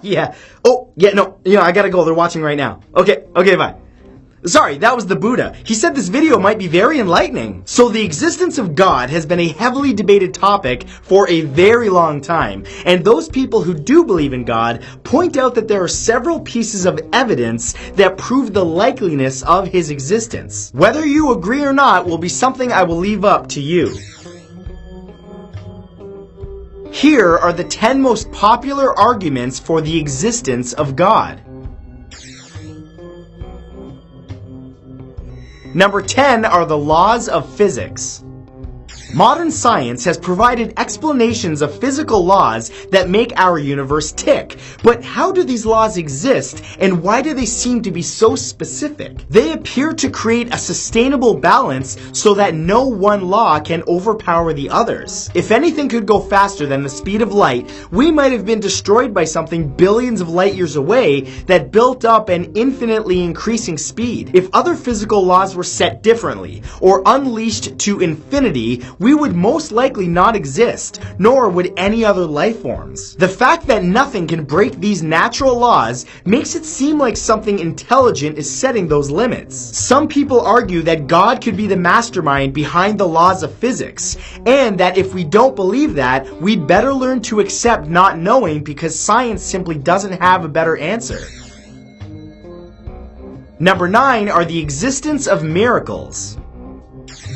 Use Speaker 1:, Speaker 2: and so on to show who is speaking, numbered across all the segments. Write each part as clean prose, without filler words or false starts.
Speaker 1: Yeah. Oh, yeah, no, I gotta go. They're watching right now. Okay, bye. Sorry, that was the Buddha. He said this video might be very enlightening. So the existence of God has been a heavily debated topic for a very long time. And those people who do believe in God point out that there are several pieces of evidence that prove the likeliness of his existence. Whether you agree or not will be something I will leave up to you. Here are the 10 most popular arguments for the existence of God. Number 10 are the laws of physics. Modern science has provided explanations of physical laws that make our universe tick. But how do these laws exist, and why do they seem to be so specific? They appear to create a sustainable balance so that no one law can overpower the others. If anything could go faster than the speed of light, we might have been destroyed by something billions of light years away that built up an infinitely increasing speed. If other physical laws were set differently, or unleashed to infinity, we would most likely not exist, nor would any other life forms. The fact that nothing can break these natural laws makes it seem like something intelligent is setting those limits. Some people argue that God could be the mastermind behind the laws of physics, and that if we don't believe that, we'd better learn to accept not knowing because science simply doesn't have a better answer. Number 9 are the existence of miracles.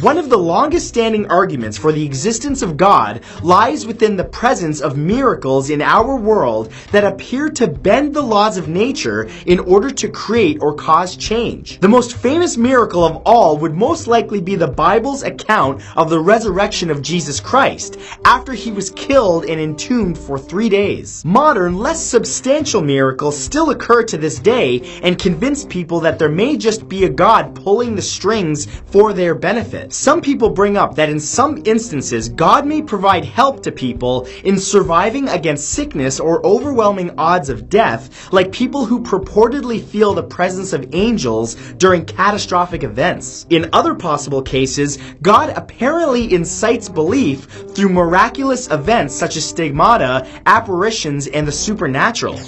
Speaker 1: One of the longest standing arguments for the existence of God lies within the presence of miracles in our world that appear to bend the laws of nature in order to create or cause change. The most famous miracle of all would most likely be the Bible's account of the resurrection of Jesus Christ after he was killed and entombed for 3 days. Modern, less substantial miracles still occur to this day and convince people that there may just be a God pulling the strings for their benefit. Some people bring up that in some instances, God may provide help to people in surviving against sickness or overwhelming odds of death, like people who purportedly feel the presence of angels during catastrophic events. In other possible cases, God apparently incites belief through miraculous events such as stigmata, apparitions, and the supernatural.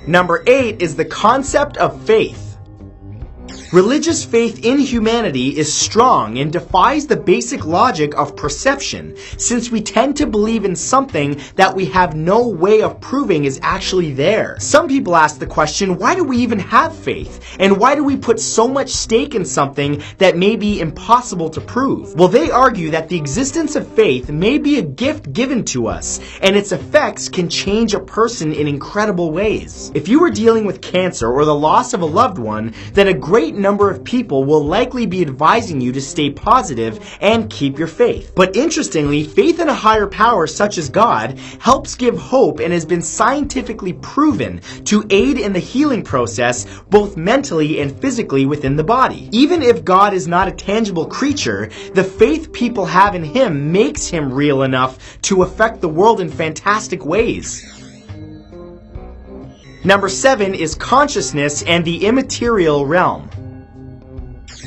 Speaker 1: Number 8 is the concept of faith. Religious faith in humanity is strong and defies the basic logic of perception, since we tend to believe in something that we have no way of proving is actually there. Some people ask the question, why do we even have faith? And why do we put so much stake in something that may be impossible to prove? Well, they argue that the existence of faith may be a gift given to us, and its effects can change a person in incredible ways. If you are dealing with cancer or the loss of a loved one, then a great number of people will likely be advising you to stay positive and keep your faith. But interestingly, faith in a higher power such as God helps give hope and has been scientifically proven to aid in the healing process both mentally and physically within the body. Even if God is not a tangible creature, the faith people have in him makes him real enough to affect the world in fantastic ways. Number 7 is consciousness and the immaterial realm.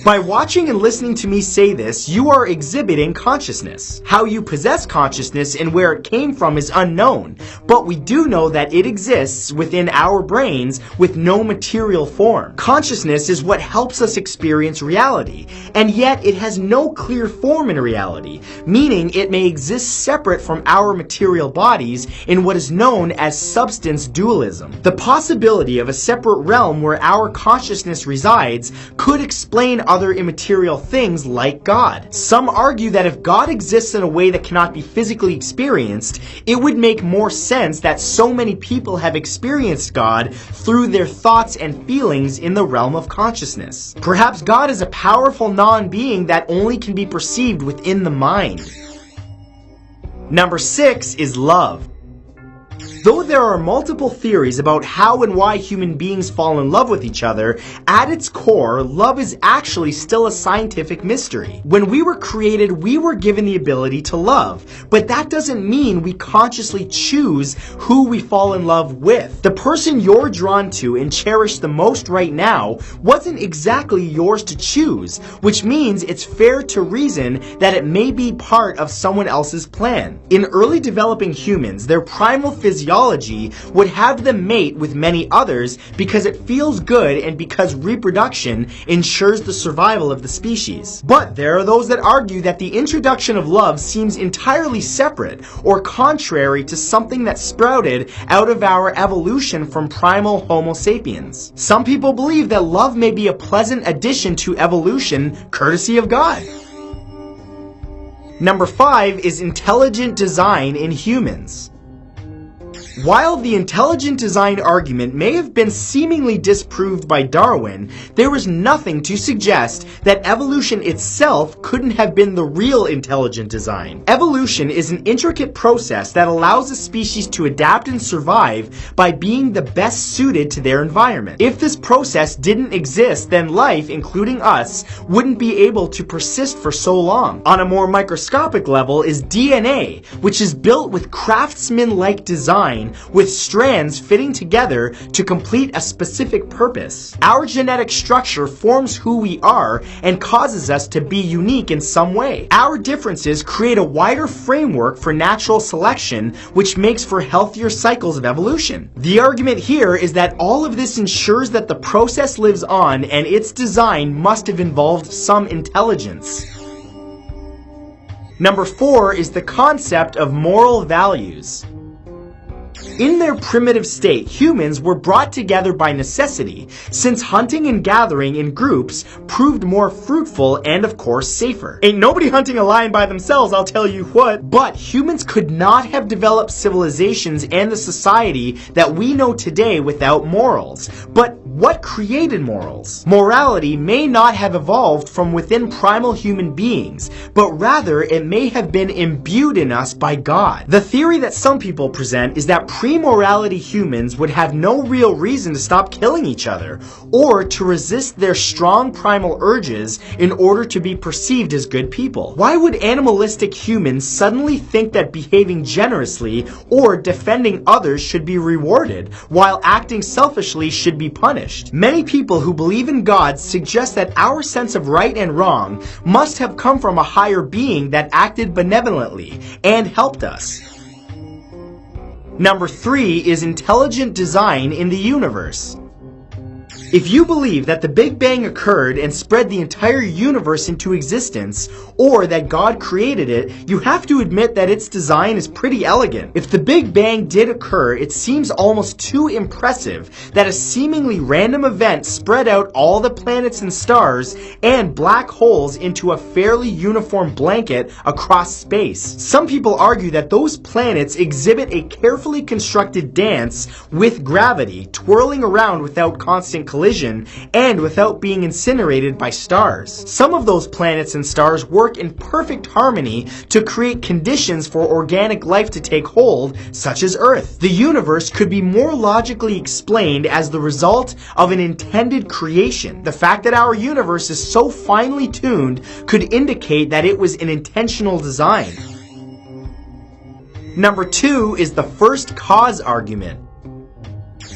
Speaker 1: By watching and listening to me say this, you are exhibiting consciousness. How you possess consciousness and where it came from is unknown, but we do know that it exists within our brains with no material form. Consciousness is what helps us experience reality, and yet it has no clear form in reality, meaning it may exist separate from our material bodies in what is known as substance dualism. The possibility of a separate realm where our consciousness resides could explain other immaterial things like God. Some argue that if God exists in a way that cannot be physically experienced, it would make more sense that so many people have experienced God through their thoughts and feelings in the realm of consciousness. Perhaps God is a powerful non-being that only can be perceived within the mind. Number 6 is love. Though there are multiple theories about how and why human beings fall in love with each other, at its core, love is actually still a scientific mystery. When we were created, we were given the ability to love, but that doesn't mean we consciously choose who we fall in love with. The person you're drawn to and cherish the most right now wasn't exactly yours to choose, which means it's fair to reason that it may be part of someone else's plan. In early developing humans, their primal physiology would have them mate with many others because it feels good and because reproduction ensures the survival of the species. But there are those that argue that the introduction of love seems entirely separate or contrary to something that sprouted out of our evolution from primal Homo sapiens. Some people believe that love may be a pleasant addition to evolution courtesy of God. Number 5 is intelligent design in humans. While the intelligent design argument may have been seemingly disproved by Darwin, there was nothing to suggest that evolution itself couldn't have been the real intelligent design. Evolution is an intricate process that allows a species to adapt and survive by being the best suited to their environment. If this process didn't exist, then life, including us, wouldn't be able to persist for so long. On a more microscopic level is DNA, which is built with craftsman-like design with strands fitting together to complete a specific purpose. Our genetic structure forms who we are and causes us to be unique in some way. Our differences create a wider framework for natural selection, which makes for healthier cycles of evolution. The argument here is that all of this ensures that the process lives on and its design must have involved some intelligence. Number 4 is the concept of moral values. In their primitive state, humans were brought together by necessity, since hunting and gathering in groups proved more fruitful and, of course, safer. Ain't nobody hunting a lion by themselves, I'll tell you what. But humans could not have developed civilizations and the society that we know today without morals. But what created morals? Morality may not have evolved from within primal human beings, but rather it may have been imbued in us by God. The theory that some people present is that pre-morality humans would have no real reason to stop killing each other, or to resist their strong primal urges in order to be perceived as good people. Why would animalistic humans suddenly think that behaving generously or defending others should be rewarded, while acting selfishly should be punished? Many people who believe in God suggest that our sense of right and wrong must have come from a higher being that acted benevolently and helped us. Number 3 is intelligent design in the universe. If you believe that the Big Bang occurred and spread the entire universe into existence, or that God created it, you have to admit that its design is pretty elegant. If the Big Bang did occur, it seems almost too impressive that a seemingly random event spread out all the planets and stars and black holes into a fairly uniform blanket across space. Some people argue that those planets exhibit a carefully constructed dance with gravity, twirling around without constant collision and without being incinerated by stars. Some of those planets and stars work in perfect harmony to create conditions for organic life to take hold, such as Earth. The universe could be more logically explained as the result of an intended creation. The fact that our universe is so finely tuned could indicate that it was an intentional design. Number 2 is the first cause argument.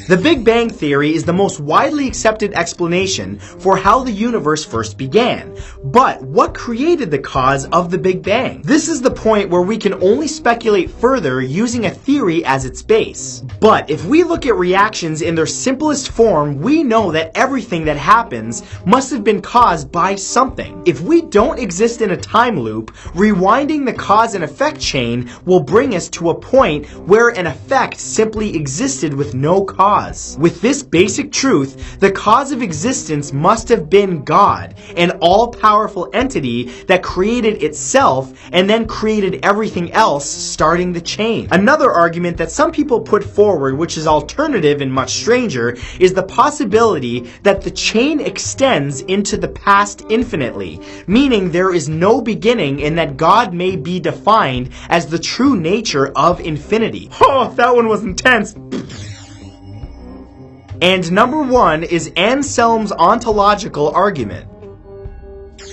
Speaker 1: The Big Bang Theory is the most widely accepted explanation for how the universe first began. But what created the cause of the Big Bang? This is the point where we can only speculate further using a theory as its base. But if we look at reactions in their simplest form, we know that everything that happens must have been caused by something. If we don't exist in a time loop, rewinding the cause and effect chain will bring us to a point where an effect simply existed with no cause. cause. With this basic truth, the cause of existence must have been God, an all-powerful entity that created itself and then created everything else, starting the chain. Another argument that some people put forward, which is alternative and much stranger, is the possibility that the chain extends into the past infinitely, meaning there is no beginning and that God may be defined as the true nature of infinity. Oh, that one was intense. And number 1 is Anselm's ontological argument.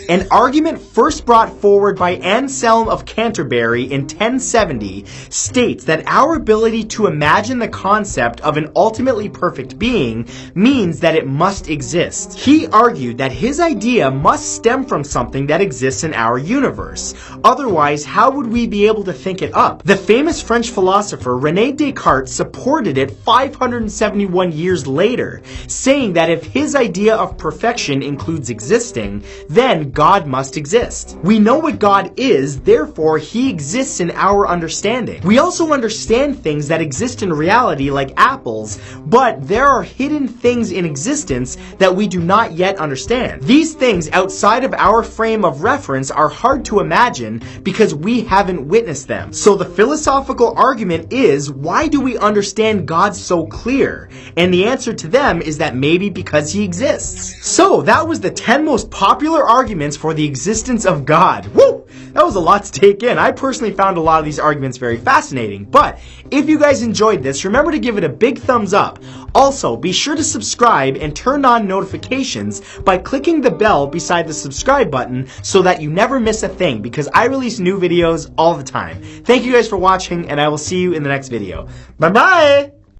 Speaker 1: An argument first brought forward by Anselm of Canterbury in 1070 states that our ability to imagine the concept of an ultimately perfect being means that it must exist. He argued that his idea must stem from something that exists in our universe. Otherwise, how would we be able to think it up? The famous French philosopher René Descartes supported it 571 years later, saying that if his idea of perfection includes existing, then God must exist. We know what God is, therefore he exists in our understanding. We also understand things that exist in reality like apples, but there are hidden things in existence that we do not yet understand. These things outside of our frame of reference are hard to imagine because we haven't witnessed them. So the philosophical argument is, why do we understand God so clear? And the answer to them is that maybe because he exists. So that was the 10 most popular arguments for the existence of God. Woo! That was a lot to take in. I personally found a lot of these arguments very fascinating. But if you guys enjoyed this, remember to give it a big thumbs up. Also, be sure to subscribe and turn on notifications by clicking the bell beside the subscribe button so that you never miss a thing, because I release new videos all the time. Thank you guys for watching, and I will see you in the next video. Bye-bye!